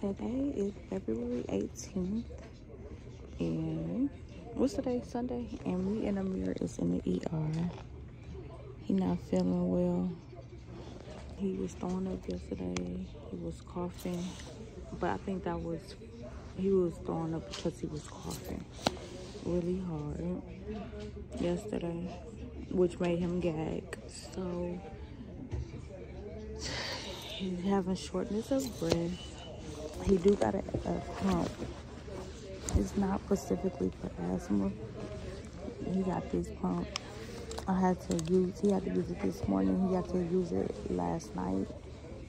Today is February 18th, and what's today? Sunday, and me and Amir is in the ER. He not feeling well. He was throwing up yesterday. He was coughing, but I think he was throwing up because he was coughing really hard yesterday, which made him gag. So he's having shortness of breath. He do got a pump. It's not specifically for asthma. He got this pump. He had to use it this morning. He had to use it last night.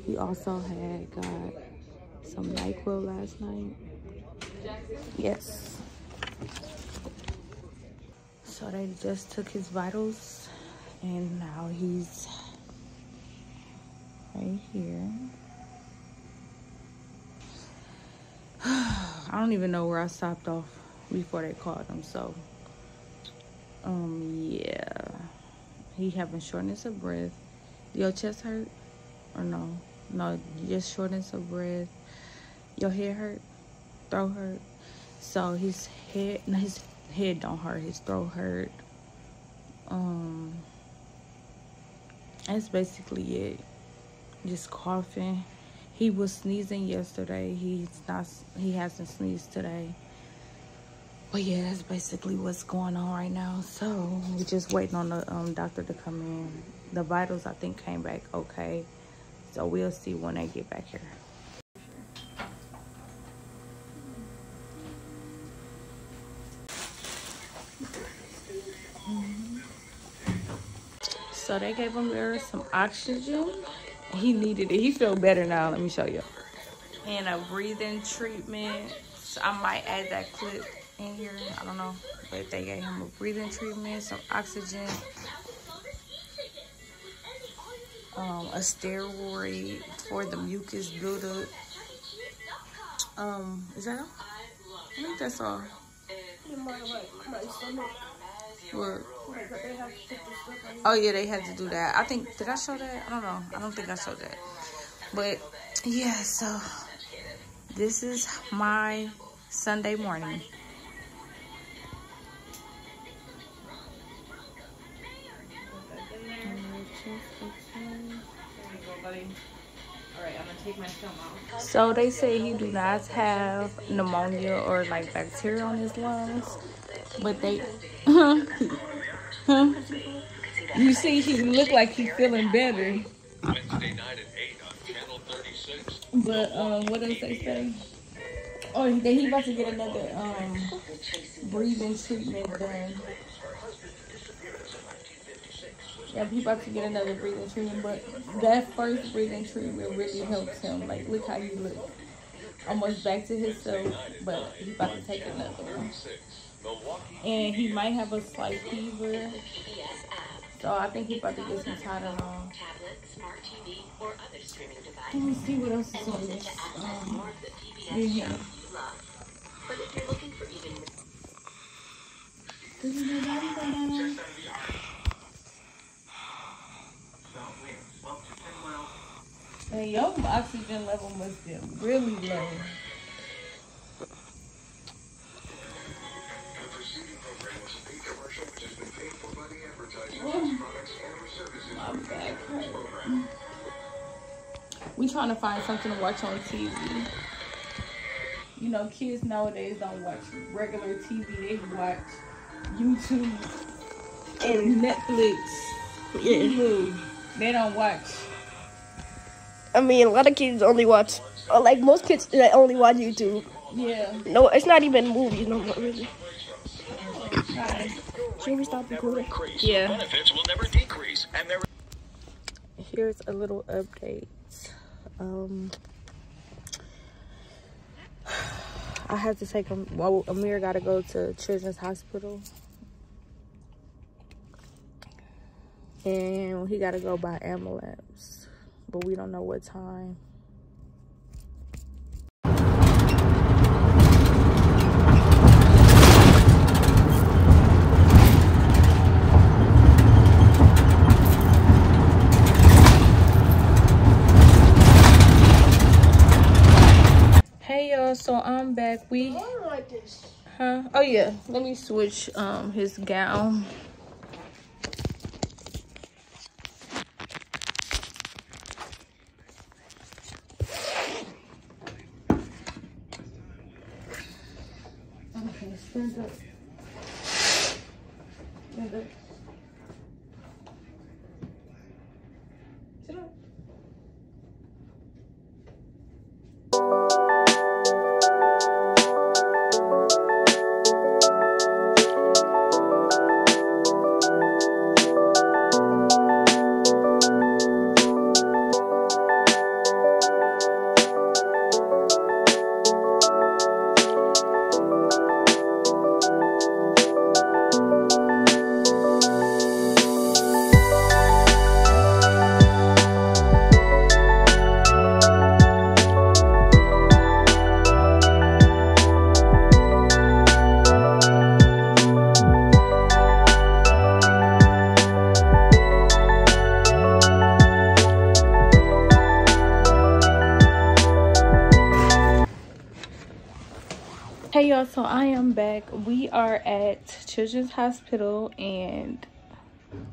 He also had got some NyQuil last night. Yes. So they just took his vitals, and now he's right here. I don't even know where I stopped off before they called him. So, yeah. He having shortness of breath. Your chest hurt? Or no? No, just shortness of breath. Your head hurt? Throat hurt? So his head don't hurt. His throat hurt. That's basically it. Just coughing. He was sneezing yesterday. He hasn't sneezed today. But yeah, that's basically what's going on right now. So we're just waiting on the doctor to come in. The vitals, I think, came back okay. So we'll see when they get back here. So they gave him some oxygen. He needed it. He feel better now. Let me show you. And a breathing treatment. So I might add that clip in here. I don't know. But they gave him a breathing treatment, some oxygen, a steroid for the mucus buildup. Is that all? I think that's all. What? Oh yeah, they had to do that. I think, did I show that? I don't know. I don't think I showed that. But yeah, so this is my Sunday morning. So they say he do not have pneumonia or like bacteria on his lungs, but they you see, he look like he's feeling better. Wednesday night at 8 on Channel 36. But what else they say? Oh, he about to get another breathing treatment done. Yeah, he about to get another breathing treatment, but that first breathing treatment really helps him. Like, look how you look. Almost back to himself, but he about to take another one. And he might have a slight fever. So I think he about to get some Tylenol. Let me see what else is on this. Yeah. And your oxygen level must be really low. My back hurt. We trying to find something to watch on TV. You know, kids nowadays don't watch regular TV. They watch YouTube and Netflix. Yeah. Hulu. They don't watch. I mean, a lot of kids only watch, like most kids that only watch YouTube. Yeah. No, it's not even movies no more, really. Hi. Should we stop recording? Yeah. Benefits will never decrease, and there. Here's a little update. I have to take him. Well, Amir got to go to Children's Hospital, and he got to go by ambulance, but we don't know what time. Hey y'all, so I'm back. We like this. huh? Oh yeah, let me switch his gown. Okay, stand up. Stand up. Sit up. Hey y'all, so I am back. We are at Children's Hospital, and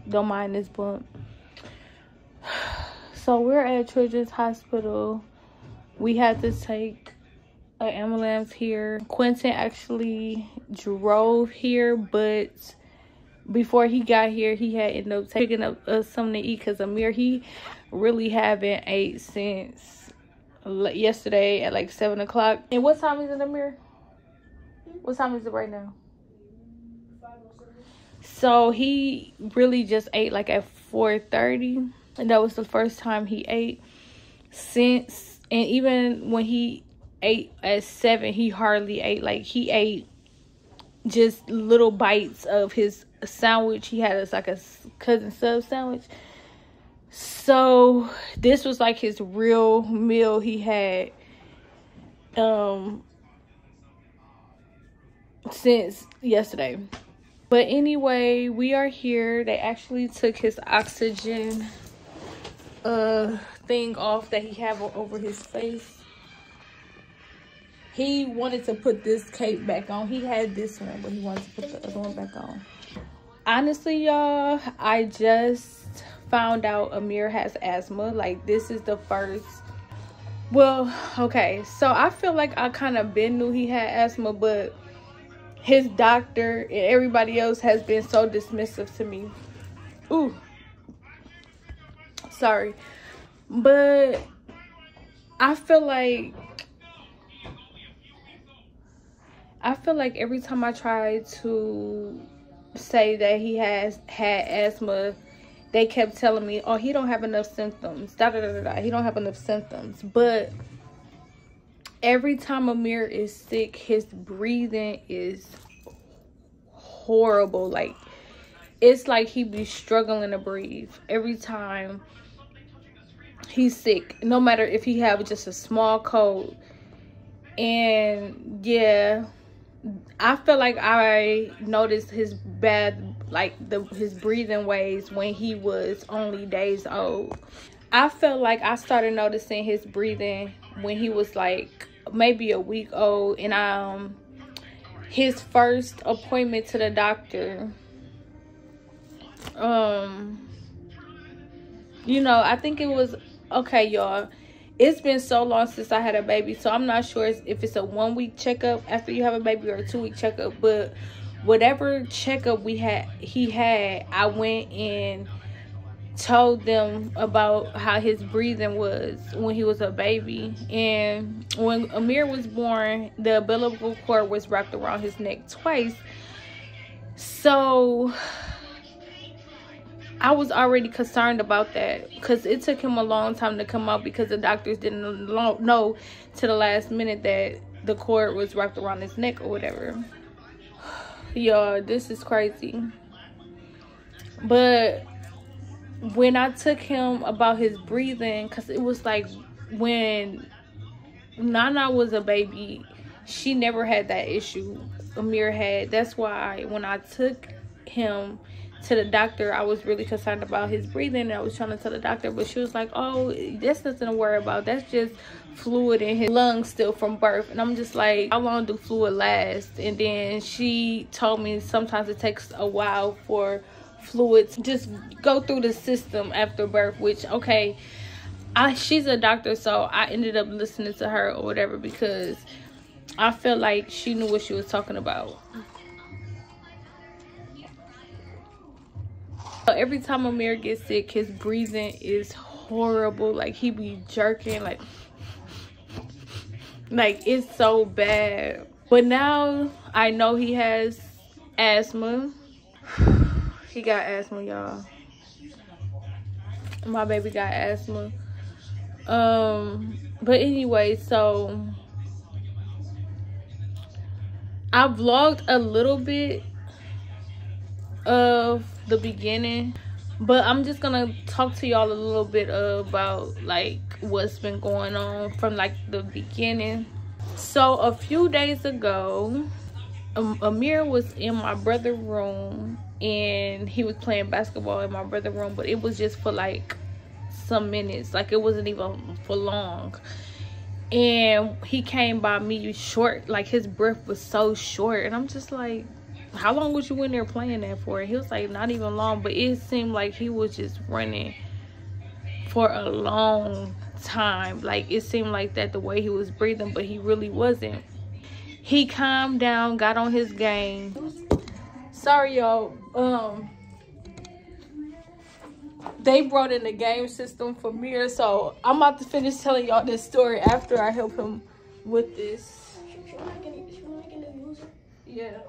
don't mind this bump. So we're at Children's Hospital. We had to take an ambulance here. Quentin actually drove here, but before he got here, he had ended up taking up something to eat because Amir, he really haven't ate since yesterday at like 7 o'clock. And what time is it, Amir? What time is it right now? So he really just ate like at 4:30, and that was the first time he ate since. And even when he ate at 7, he hardly ate. Like, he ate just little bites of his sandwich. He had like a cousin sub sandwich. So this was like his real meal he had since yesterday. But anyway, we are here. They actually took his oxygen thing off that he had over his face. He wanted to put this cape back on. He had this one, but he wanted to put the other one back on. Honestly, y'all, I just found out Amir has asthma. Like, this is the first. Well, okay, so I feel like I kind of been knew he had asthma, but his doctor and everybody else has been so dismissive to me. Ooh, sorry. But I feel like every time I try to say that he has had asthma, they kept telling me, oh, he don't have enough symptoms. He don't have enough symptoms. But every time Amir is sick, his breathing is horrible. Like, it's like he be struggling to breathe every time he's sick, no matter if he have just a small cold. And yeah, I feel like I noticed his bad, like his breathing ways when he was only days old. I felt like I started noticing his breathing when he was like maybe a week old. And his first appointment to the doctor, you know, I think it was, okay, y'all, it's been so long since I had a baby, so I'm not sure if it's a 1 week checkup after you have a baby or a 2 week checkup. But whatever checkup he had, I went and told them about how his breathing was when he was a baby. And when Amir was born, the umbilical cord was wrapped around his neck twice. So I was already concerned about that, because it took him a long time to come out, because the doctors didn't know to the last minute that the cord was wrapped around his neck or whatever. Y'all, this is crazy. But when I took him about his breathing, because it was like when Nana was a baby, she never had that issue Amir had. That's why when I took him to the doctor. I was really concerned about his breathing, and I was trying to tell the doctor, but she was like, oh, that's nothing to worry about. That's just fluid in his lungs still from birth. And I'm just like, how long do fluid last? And then she told me sometimes it takes a while for fluids just go through the system after birth, which, okay, she's a doctor, so I ended up listening to her or whatever, because I felt like she knew what she was talking about. So every time Amir gets sick, his breathing is horrible. Like, he be jerking, like it's so bad. But now I know he has asthma. He got asthma, y'all. My baby got asthma. But anyway, so I vlogged a little bit of the beginning, but I'm just gonna talk to y'all a little bit about like what's been going on from like the beginning. So a few days ago, Amir was in my brother's room, and he was playing basketball in my brother's room, but it was just for like some minutes, like it wasn't even for long. And he came by me short, like his breath was so short, and I'm just like, how long was you in there playing that for? And he was like, not even long, but it seemed like he was just running for a long time. Like, it seemed like that the way he was breathing, but he really wasn't. He calmed down, got on his game. Sorry, y'all. They brought in the game system for Mir, so I'm about to finish telling y'all this story after I help him with this. Yeah.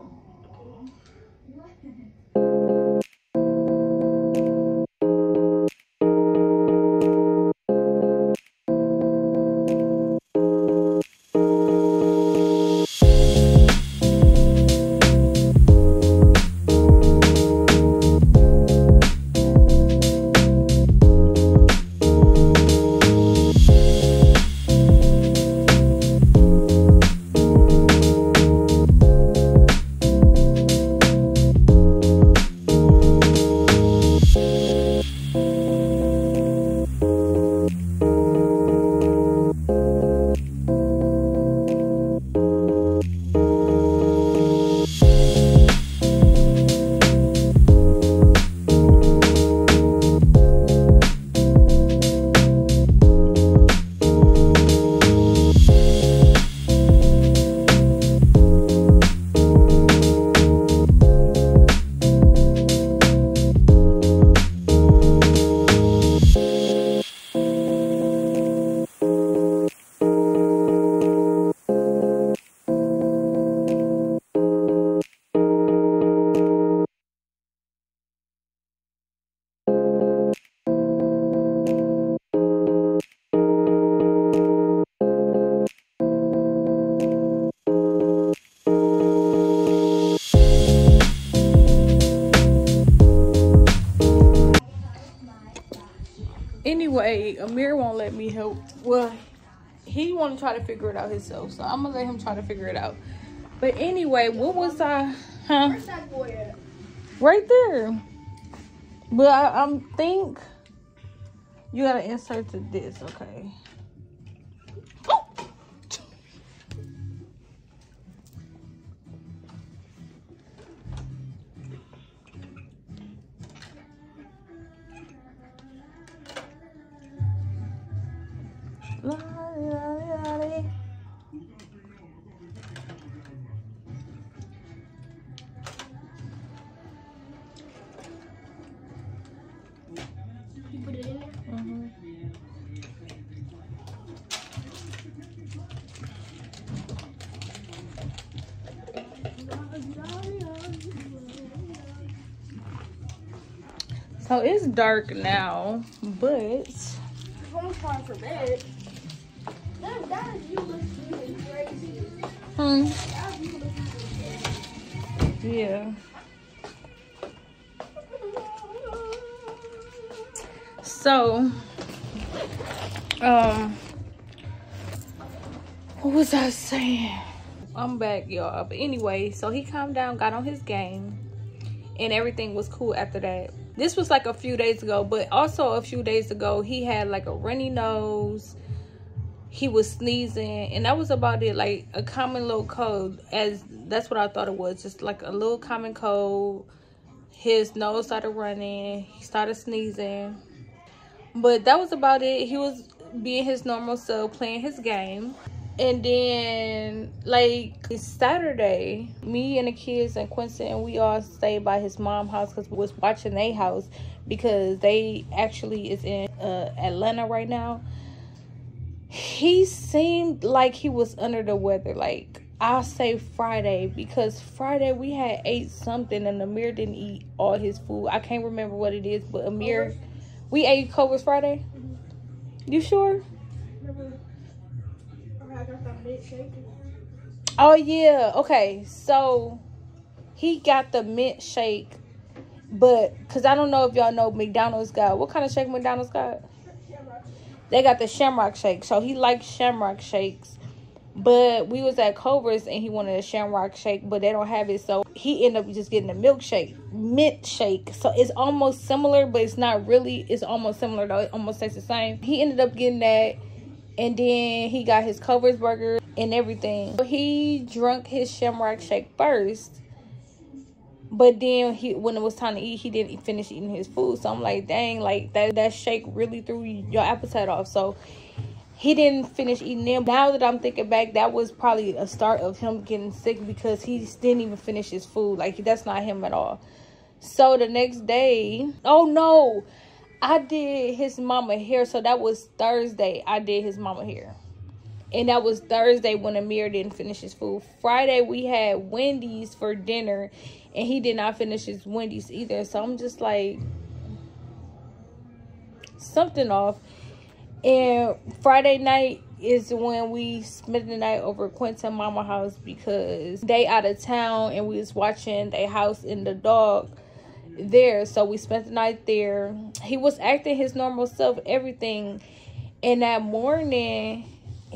Anyway, Amir won't let me help. Well, he want to try to figure it out himself, so I'm gonna let him try to figure it out. But anyway, what was I? Huh? Where's that boy at? Right there. But I think you gotta insert to this, okay? Oh! You put it in there? So it's dark now, but It's almost time for bed. That is you looking crazy. That is you looking crazy. yeah. So, what was I saying? I'm back, y'all. But anyway, so he calmed down, got on his game, and everything was cool after that. This was like a few days ago, but also a few days ago he had like a runny nose, he was sneezing, and that was about it. Like a common little cold, as that's what I thought it was, just like a little common cold. His nose started running, he started sneezing, but that was about it. He was being his normal self, playing his game. And then like Saturday, me and the kids and Quincy, and we all stayed by his mom's house because we was watching their house, because they actually is in Atlanta right now. He seemed like he was under the weather. Like, I'll say Friday, because Friday we had ate something and Amir didn't eat all his food. I can't remember what it is, but Amir, we ate Culver's Friday. You sure? Oh yeah, okay. So he got the mint shake, but because I don't know if y'all know, McDonald's got, what kind of shake McDonald's got? They got the Shamrock shake. So he likes Shamrock shakes, but we was at Culver's and he wanted a Shamrock shake, but they don't have it, so he ended up just getting a milkshake, mint shake. So it's almost similar, but it's not really. It's almost similar though. It almost tastes the same. He ended up getting that, and then he got his Culver's burger and everything. So he drank his Shamrock shake first, but then when it was time to eat, he didn't finish eating his food. So I'm like, dang, like that shake really threw your appetite off. So he didn't finish eating them. Now that I'm thinking back, that was probably a start of him getting sick, because he didn't even finish his food. Like, that's not him at all. So the next day, oh no, I did his mama hair. So that was Thursday. I did his mama hair. And that was Thursday when Amir didn't finish his food. Friday, we had Wendy's for dinner, and he did not finish his Wendy's either. So I'm just like, something off. And Friday night is when we spent the night over at Quinton Mama house, because they out of town and we was watching their house and the dog there. So we spent the night there. He was acting his normal self, everything. And that morning,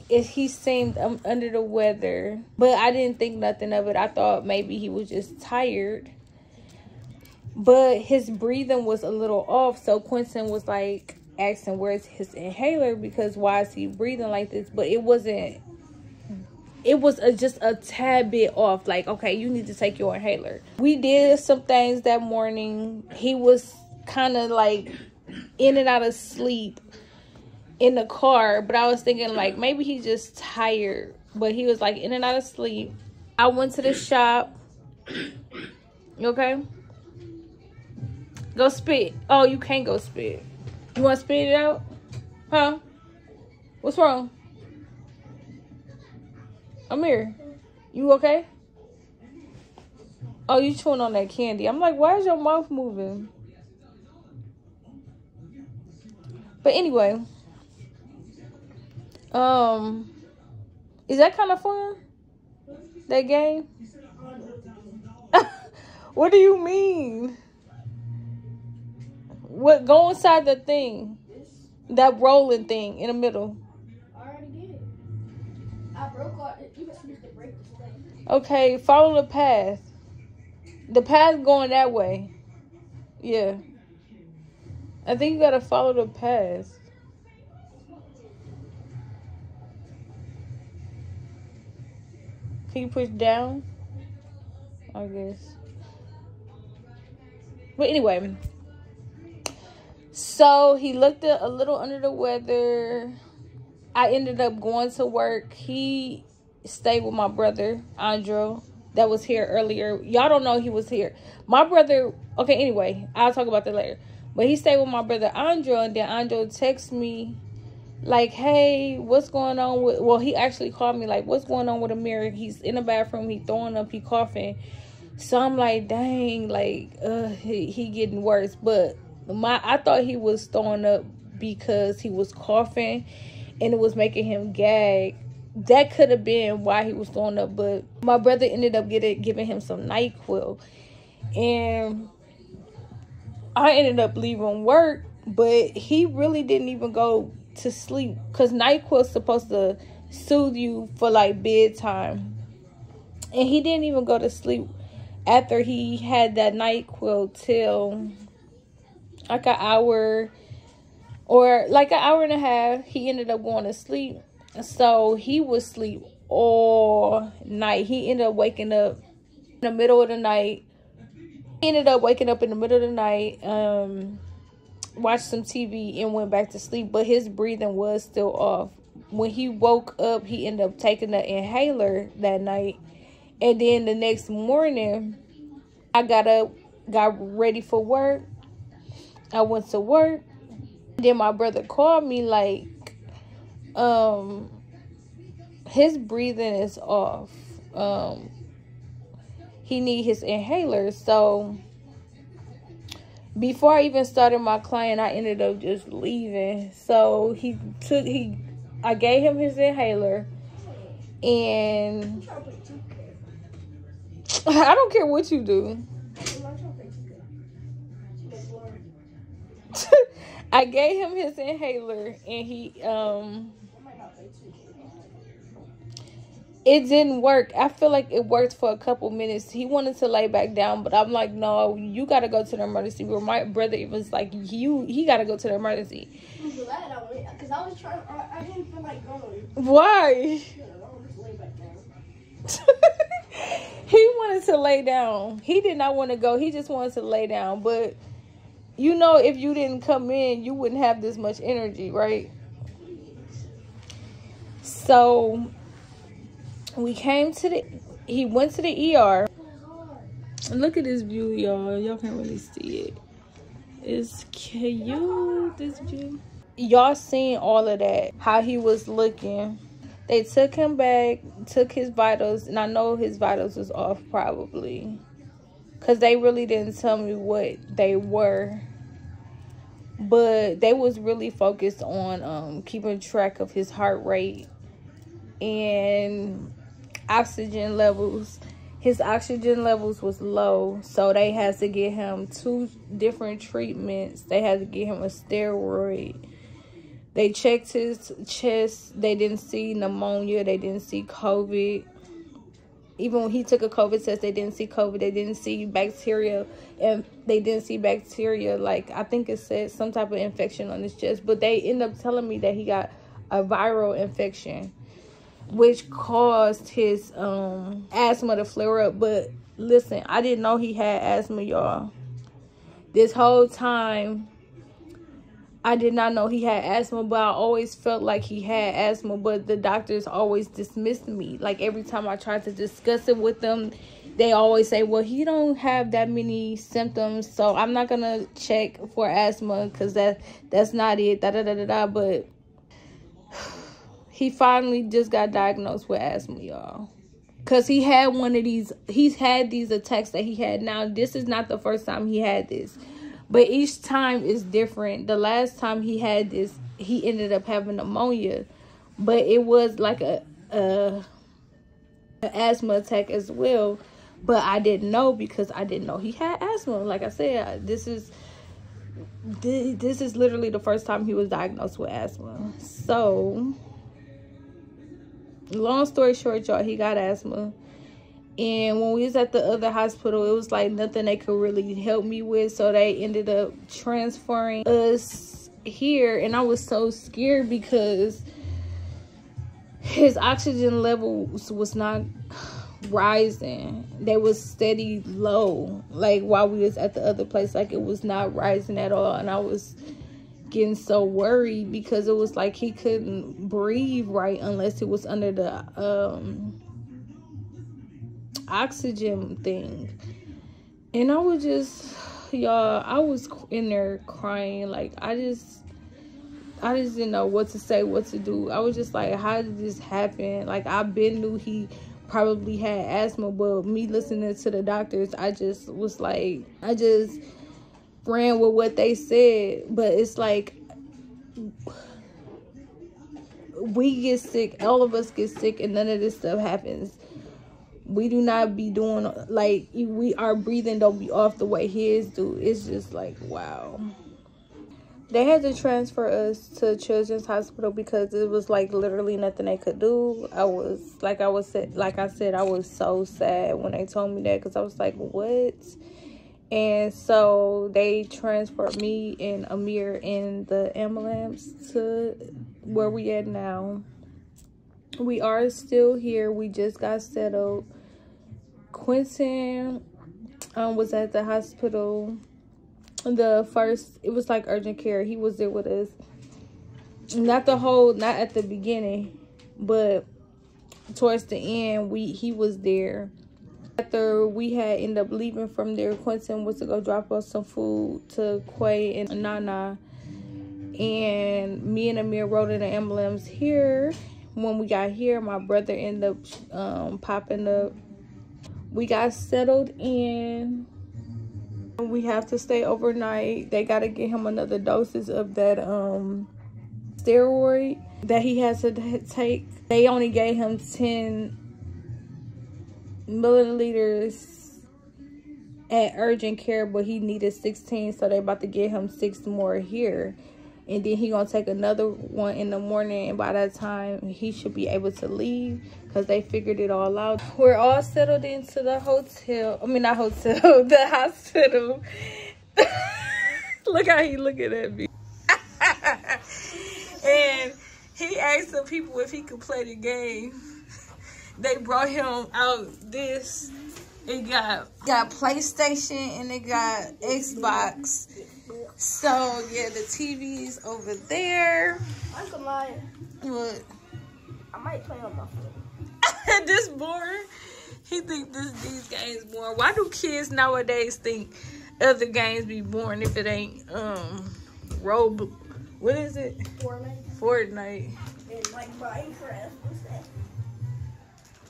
he seemed under the weather, but I didn't think nothing of it. I thought maybe he was just tired, but his breathing was a little off. So Quinton was like asking, where's his inhaler, because why is he breathing like this? But it wasn't, it was just a tad bit off. Like, okay, you need to take your inhaler. We did some things that morning. He was kind of like in and out of sleep in the car, but I was thinking like maybe he's just tired, but he was like in and out of sleep. I went to the shop. Okay, go spit. Oh, you can't go spit. You want to spit it out? Huh? What's wrong? Amir, you okay? Oh, you chewing on that candy. I'm like, why is your mouth moving? But anyway, is that kind of fun? That game? What do you mean? What? Go inside the thing. That rolling thing in the middle. I already did it. I broke all it. You must use to break this thing. Okay, follow the path. The path going that way. Yeah. I think you gotta follow the path. Can you push down? I guess. But anyway. So he looked a little under the weather. I ended up going to work. He stayed with my brother, Andro, that was here earlier. Y'all don't know he was here. My brother, okay, anyway, I'll talk about that later. But he stayed with my brother, Andro, and then Andro texted me like, hey, what's going on with, well, he actually called me like, what's going on with Amir? He's in the bathroom, he throwing up, he coughing. So I'm like, dang, like, he getting worse. But I thought he was throwing up because he was coughing and it was making him gag. That could have been why he was throwing up, but my brother ended up giving him some NyQuil. And I ended up leaving work, but he really didn't even go to sleep because NyQuil is supposed to soothe you for like bedtime. And he didn't even go to sleep. after he had that NyQuil till like an hour or like an hour and a half, he ended up going to sleep. So he would sleep all night. He ended up waking up in the middle of the night. Watched some TV and went back to sleep, but his breathing was still off. When he woke up, he ended up taking the inhaler that night. And then the next morning, I got up, got ready for work. I went to work. Then my brother called me like, his breathing is off. He need his inhaler. So before I even started my client, I ended up just leaving. So I gave him his inhaler, and I don't care what you do. I gave him his inhaler, and it didn't work. I feel like it worked for a couple minutes. He wanted to lay back down, but I'm like, no, you got to go to the emergency room. My brother was like, he got to go to the emergency. I'm glad I went, because I was trying, I didn't feel like going. Why? I'll just lay back down. He wanted to lay down. He did not want to go. He just wanted to lay down. But, you know, if you didn't come in, you wouldn't have this much energy, right? So he went to the ER. Look at this view, y'all. Y'all can't really see it. It's cute, this view. Y'all seen all of that, how he was looking. They took him back, took his vitals, and I know his vitals was off probably, because they really didn't tell me what they were. But they was really focused on keeping track of his heart rate and oxygen levels. His oxygen levels was low, so they had to get him 2 different treatments. They had to get him a steroid. They checked his chest. They didn't see pneumonia. They didn't see COVID. Even when he took a COVID test, they didn't see COVID. They didn't see bacteria. And they didn't see bacteria. Like, I think it said some type of infection on his chest. But they ended up telling me that he got a viral infection, which caused his asthma to flare up. But listen, I didn't know he had asthma, y'all. This whole time, I did not know he had asthma, but I always felt like he had asthma. But the doctors always dismissed me. Like, every time I tried to discuss it with them, they always say, well, he don't have that many symptoms, so I'm not going to check for asthma because that's not it, da-da-da-da-da. But he finally just got diagnosed with asthma, y'all. Because he had he's had these attacks that he had. Now, this is not the first time he had this, but each time is different. The last time he had this, he ended up having pneumonia, but it was like a asthma attack as well. But I didn't know because I didn't know he had asthma. Like I said, this is literally the first time he was diagnosed with asthma. So, long story short, y'all, he got asthma. And when we was at the other hospital, it was like nothing they could really help me with. So they ended up transferring us here. And I was so scared because his oxygen levels was not rising. They was steady low. Like, while we was at the other place, like, it was not rising at all. And I was getting so worried because it was like he couldn't breathe right unless it was under the oxygen thing. And I was just, y'all, I was in there crying. Like, I just didn't know what to say, what to do. I was just like, how did this happen? Like, I knew he probably had asthma, but me listening to the doctors, I just was like, I just ran with what they said. But it's like, we get sick, all of us get sick, and none of this stuff happens. We do not be doing, like, our breathing don't be off the way his do. It's just like, wow. They had to transfer us to Children's Hospital because it was like literally nothing they could do. I said, I was so sad when they told me that, because I was like, what? And so they transferred me and Amir in the ambulance to where we at now. We are still here. We just got settled. Quentin was at the hospital. It was like urgent care. He was there with us. Not at the beginning, but towards the end, he was there. After we had ended up leaving from there, Quentin was to go drop off some food to Quay and Nana. And me and Amir rode in the ambulance here. When we got here, my brother ended up popping up. We got settled in. We have to stay overnight. They got to get him another doses of that steroid that he has to take. They only gave him 10 milliliters at urgent care, but he needed 16, so they about to get him 6 more here. And then he gonna take another one in the morning, and by that time he should be able to leave, because they figured it all out. We're all settled into the hotel. I mean, not hotel, the hospital. Look how he looking at me. And he asked the people if he could play the game. They brought him out this. It got PlayStation and it got Xbox. So yeah, the TV's over there. I ain't gonna lie. What? I might play on my phone. This boring. He think these games boring. Why do kids nowadays think other games be boring if it ain't what is it? Fortnite. And like Minecraft. What's that?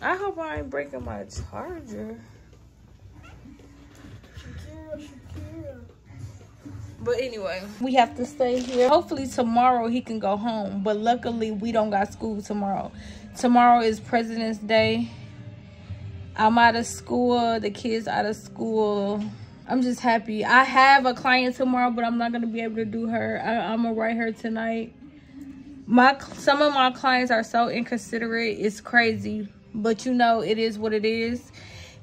I hope I ain't breaking my charger. Shakira. But anyway, we have to stay here. Hopefully tomorrow he can go home. But luckily we don't got school tomorrow. Tomorrow is President's Day. I'm out of school. The kids out of school. I'm just happy. I have a client tomorrow, but I'm not going to be able to do her. I'm going to write her tonight. Some of my clients are so inconsiderate. It's crazy. But you know, it is what it is.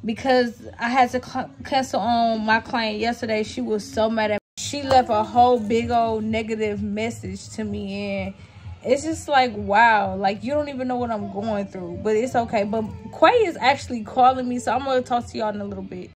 Because I had to cancel on my client yesterday. She was so mad at me. She left a whole big old negative message to me, and it's just like, wow, like you don't even know what I'm going through, but it's okay. But Quay is actually calling me, so I'm gonna talk to y'all in a little bit.